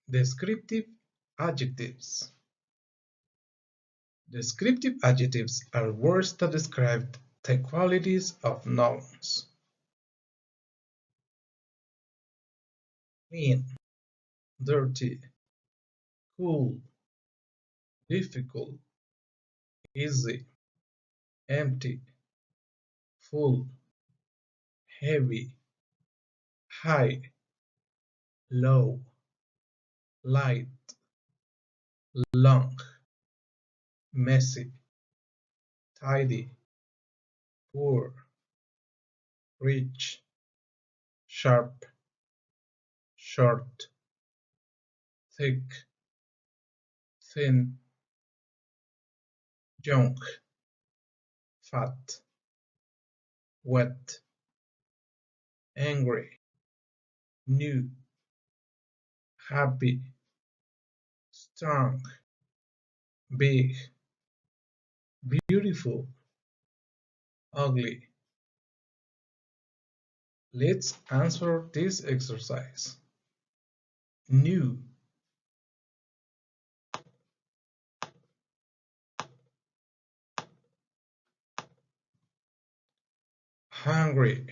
Descriptive adjectives. Descriptive adjectives are words that describe the qualities of nouns. Clean, dirty, cool, difficult, easy, empty, full, heavy, high, low, light, long, messy, tidy, poor, rich, sharp, short, thick, thin, young, fat, wet, angry, new, happy, strong, big, beautiful, ugly. Let's answer this exercise. New, hungry,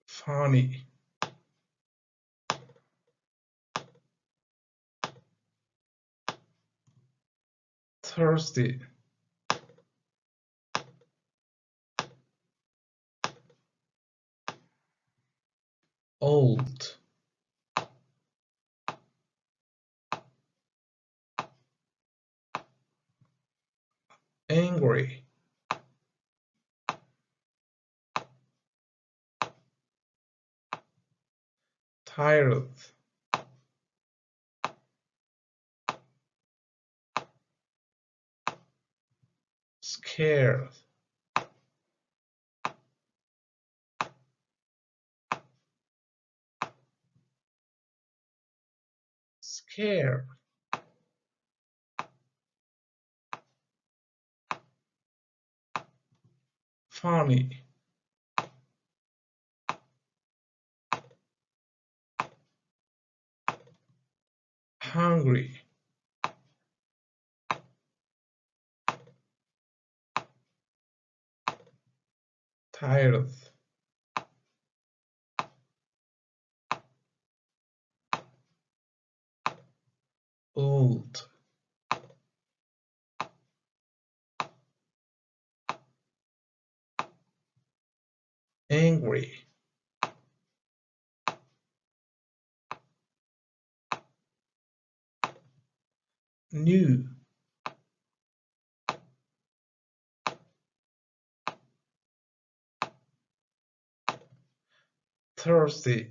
funny, thirsty, old, angry, tired, scared, scared, funny, hungry, tired, old, angry, new, thirsty,